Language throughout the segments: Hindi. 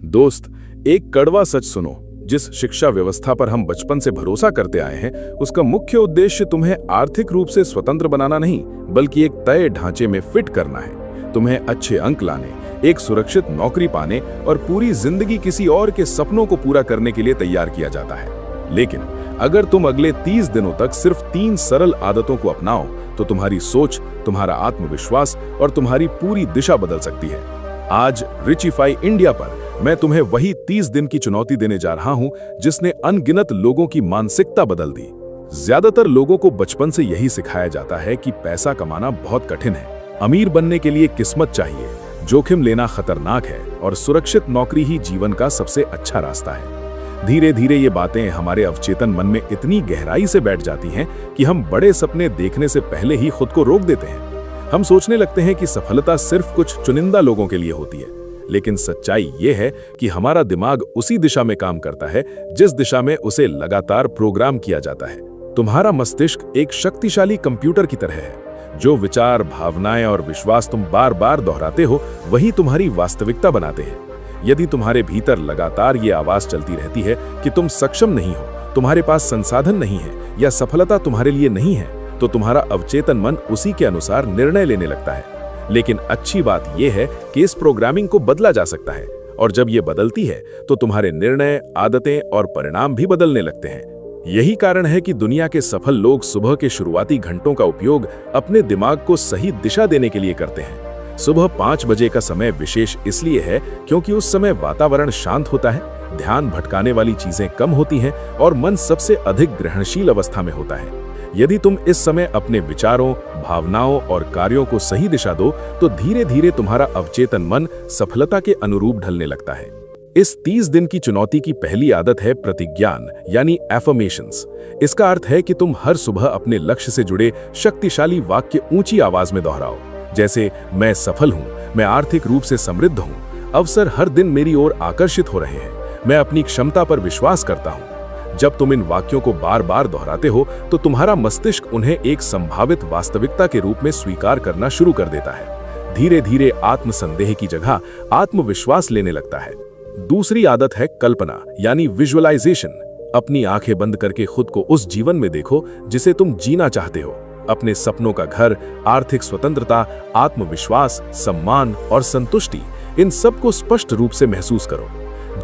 दोस्त, एक कड़वा सच सुनो। जिस शिक्षा व्यवस्था पर हम बचपन से भरोसा करते आए हैं, उसका मुख्य उद्देश्य तुम्हें आर्थिक रूप से स्वतंत्र बनाना नहीं, बल्कि एक तय ढांचे में फिट करना है। तुम्हें अच्छे अंक लाने, एक सुरक्षित नौकरी पाने और पूरी जिंदगी किसी और के सपनों को पूरा करने के लिए तैयार किया जाता है। लेकिन अगर तुम अगले 30 दिनों तक सिर्फ 3 सरल आदतों को अपनाओ, तो तुम्हारी सोच, तुम्हारा आत्मविश्वास और तुम्हारी पूरी दिशा बदल सकती है। आज रिचीफाई इंडिया पर मैं तुम्हें वही 30 दिन की चुनौती देने जा रहा हूं, जिसने अनगिनत लोगों की मानसिकता बदल दी। ज्यादातर लोगों को बचपन से यही सिखाया जाता है कि पैसा कमाना बहुत कठिन है, अमीर बनने के लिए किस्मत चाहिए, जोखिम लेना खतरनाक है और सुरक्षित नौकरी ही जीवन का सबसे अच्छा रास्ता है। धीरे धीरे ये बातें हमारे अवचेतन मन में इतनी गहराई से बैठ जाती हैं कि हम बड़े सपने देखने से पहले ही खुद को रोक देते हैं। हम सोचने लगते हैं कि सफलता सिर्फ कुछ चुनिंदा लोगों के लिए होती है, लेकिन सच्चाई ये है कि हमारा दिमाग उसी दिशा में काम करता है जिस दिशा में उसे लगातार प्रोग्राम किया जाता है। तुम्हारा मस्तिष्क एक शक्तिशाली कंप्यूटर की तरह है। जो विचार, भावनाएं और विश्वास तुम बार बार दोहराते हो, वही तुम्हारी वास्तविकता बनाते हैं। यदि तुम्हारे भीतर लगातार ये आवाज चलती रहती है कि तुम सक्षम नहीं हो, तुम्हारे पास संसाधन नहीं है या सफलता तुम्हारे लिए नहीं है, तो तुम्हारा अवचेतन मन उसी के अनुसार निर्णय लेने लगता है। लेकिन अच्छी बात यह है कि इस प्रोग्रामिंग को बदला जा सकता है, और जब ये बदलती है तो तुम्हारे निर्णय, आदतें और परिणाम भी बदलने लगते हैं। यही कारण है कि दुनिया के सफल लोग सुबह के शुरुआती घंटों का उपयोग अपने दिमाग को सही दिशा देने के लिए करते हैं। सुबह 5 बजे का समय विशेष इसलिए है क्योंकि उस समय वातावरण शांत होता है, ध्यान भटकाने वाली चीजें कम होती हैं और मन सबसे अधिक ग्रहणशील अवस्था में होता है। यदि तुम इस समय अपने विचारों, भावनाओं और कार्यों को सही दिशा दो, तो धीरे धीरे तुम्हारा अवचेतन मन सफलता के अनुरूप ढलने लगता है। इस 30 दिन की चुनौती की पहली आदत है प्रतिज्ञान, यानी एफर्मेशंस। इसका अर्थ है कि तुम हर सुबह अपने लक्ष्य से जुड़े शक्तिशाली वाक्य ऊंची आवाज में दोहराओ, जैसे मैं सफल हूं, मैं आर्थिक रूप से समृद्ध हूं, अवसर हर दिन मेरी ओर आकर्षित हो रहे हैं, मैं अपनी क्षमता पर विश्वास करता हूं। जब तुम इन वाक्यों को बार बार दोहराते हो, तो तुम्हारा मस्तिष्क उन्हें एक संभावित वास्तविकता के रूप में स्वीकार करना शुरू कर देता है। धीरे धीरे आत्मसंदेह की जगह आत्मविश्वास लेने लगता है। दूसरी आदत है कल्पना, यानी विजुअलाइजेशन। अपनी आंखें बंद करके खुद को उस जीवन में देखो जिसे तुम जीना चाहते हो। अपने सपनों का घर, आर्थिक स्वतंत्रता, आत्मविश्वास, सम्मान और संतुष्टि, इन सब को स्पष्ट रूप से महसूस करो।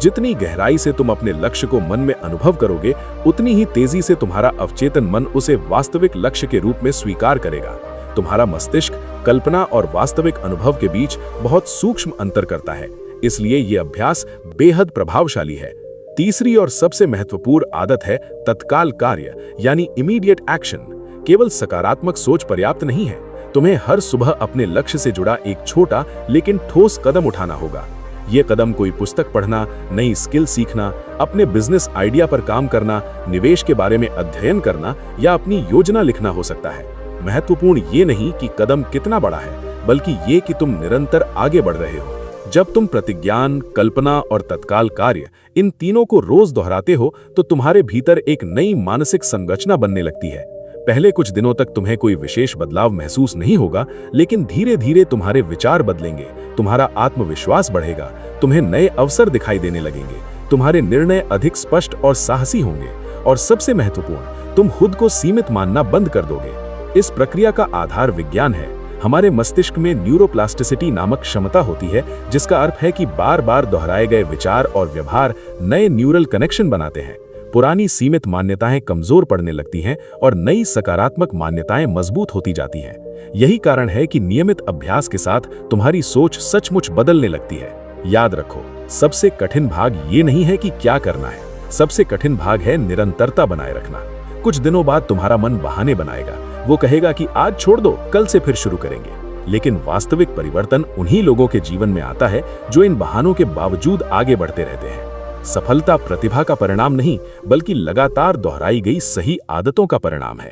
जितनी गहराई से तुम अपने लक्ष्य को मन में अनुभव करोगे, उतनी ही तेजी से तुम्हारा अवचेतन मन उसे वास्तविक लक्ष्य के रूप में स्वीकार करेगा। तुम्हारा मस्तिष्क कल्पना और वास्तविक अनुभव के बीच बहुत सूक्ष्म अंतर करता है, इसलिए यह अभ्यास बेहद प्रभावशाली है। तीसरी और सबसे महत्वपूर्ण आदत है तत्काल कार्य, यानी इमीडिएट एक्शन। केवल सकारात्मक सोच पर्याप्त नहीं है, तुम्हें हर सुबह अपने लक्ष्य से जुड़ा एक छोटा लेकिन ठोस कदम उठाना होगा। ये कदम कोई पुस्तक पढ़ना, नई स्किल सीखना, अपने बिजनेस आइडिया पर काम करना, निवेश के बारे में अध्ययन करना या अपनी योजना लिखना हो सकता है। महत्वपूर्ण ये नहीं कि कदम कितना बड़ा है, बल्कि ये कि तुम निरंतर आगे बढ़ रहे हो। जब तुम प्रतिज्ञान, कल्पना और तत्काल कार्य, इन तीनों को रोज दोहराते हो, तो तुम्हारे भीतर एक नई मानसिक संरचना बनने लगती है। पहले कुछ दिनों तक तुम्हें कोई विशेष बदलाव महसूस नहीं होगा, लेकिन धीरे धीरे तुम्हारे विचार बदलेंगे, तुम्हारा आत्मविश्वास बढ़ेगा, तुम्हें नए अवसर दिखाई देने लगेंगे, तुम्हारे निर्णय अधिक स्पष्ट और साहसी होंगे, और सबसे महत्वपूर्ण, तुम खुद को सीमित मानना बंद कर दोगे। इस प्रक्रिया का आधार विज्ञान है। हमारे मस्तिष्क में न्यूरोप्लास्टिसिटी नामक क्षमता होती है, जिसका अर्थ है कि बार बार दोहराए गए विचार और व्यवहार नए न्यूरल कनेक्शन बनाते हैं। पुरानी सीमित मान्यताएं कमजोर पड़ने लगती हैं और नई सकारात्मक मान्यताएं मजबूत होती जाती हैं। यही कारण है कि नियमित अभ्यास के साथ तुम्हारी सोच सचमुच बदलने लगती है। याद रखो, सबसे कठिन भाग ये नहीं है कि क्या करना है, सबसे कठिन भाग है निरंतरता बनाए रखना। कुछ दिनों बाद तुम्हारा मन बहाने बनाएगा, वो कहेगा कि आज छोड़ दो, कल से फिर शुरू करेंगे। लेकिन वास्तविक परिवर्तन उन्हीं लोगों के जीवन में आता है जो इन बहानों के बावजूद आगे बढ़ते रहते हैं। सफलता प्रतिभा का परिणाम नहीं, बल्कि लगातार दोहराई गई सही आदतों का परिणाम है।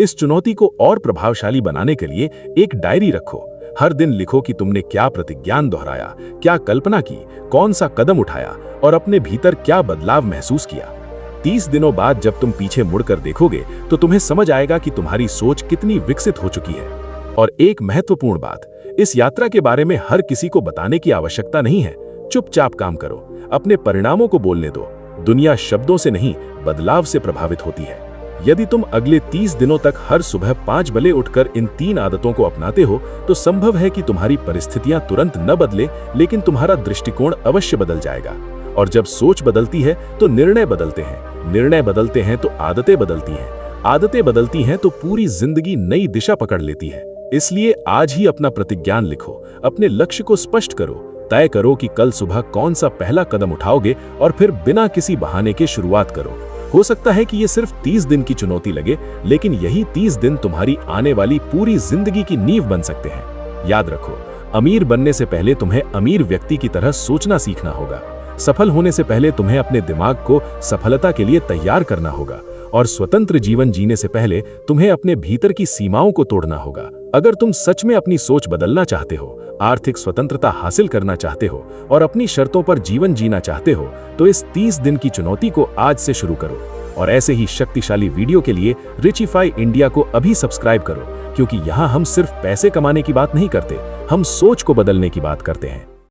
इस चुनौती को और प्रभावशाली बनाने के लिए एक डायरी रखो। हर दिन लिखो कि तुमने क्या प्रतिज्ञान दोहराया, क्या कल्पना की, कौन सा कदम उठाया और अपने भीतर क्या बदलाव महसूस किया। 30 दिनों बाद जब तुम पीछे मुड़कर देखोगे, तो तुम्हें समझ आएगा कि तुम्हारी सोच कितनी विकसित हो चुकी है। और एक महत्वपूर्ण बात, इस यात्रा के बारे में हर किसी को बताने की आवश्यकता नहीं है। चुपचाप काम करो, अपने परिणामों को बोलने दो। दुनिया शब्दों से नहीं, बदलाव से प्रभावित होती है। यदि तुम अगले 30 दिनों तक हर सुबह 5 बजे उठकर इन 3 आदतों को अपनाते हो, तो संभव है कि तुम्हारी परिस्थितियां तुरंत न बदले, लेकिन तुम्हारा दृष्टिकोण अवश्य बदल जाएगा। और जब सोच बदलती है तो निर्णय बदलते हैं, निर्णय बदलते हैं तो आदतें बदलती हैं, आदतें बदलती हैं तो पूरी जिंदगी नई दिशा पकड़ लेती है। इसलिए आज ही अपना प्रतिज्ञान लिखो, अपने लक्ष्य को स्पष्ट करो, तय करो कि कल सुबह कौन सा पहला कदम उठाओगे और फिर बिना किसी बहाने के शुरुआत करो। हो सकता है कि ये सिर्फ 30 दिन की चुनौती लगे, लेकिन यही 30 दिन तुम्हारी आने वाली पूरी जिंदगी की नींव बन सकते हैं। याद रखो, अमीर बनने से पहले तुम्हें अमीर व्यक्ति की तरह सोचना सीखना होगा। सफल होने से पहले तुम्हें अपने दिमाग को सफलता के लिए तैयार करना होगा, और स्वतंत्र जीवन जीने से पहले तुम्हें अपने भीतर की सीमाओं को तोड़ना होगा। अगर तुम सच में अपनी सोच बदलना चाहते हो, आर्थिक स्वतंत्रता हासिल करना चाहते हो और अपनी शर्तों पर जीवन जीना चाहते हो, तो इस 30 दिन की चुनौती को आज से शुरू करो। और ऐसे ही शक्तिशाली वीडियो के लिए रिचीफाई इंडिया को अभी सब्सक्राइब करो, क्योंकि यहाँ हम सिर्फ पैसे कमाने की बात नहीं करते, हम सोच को बदलने की बात करते हैं।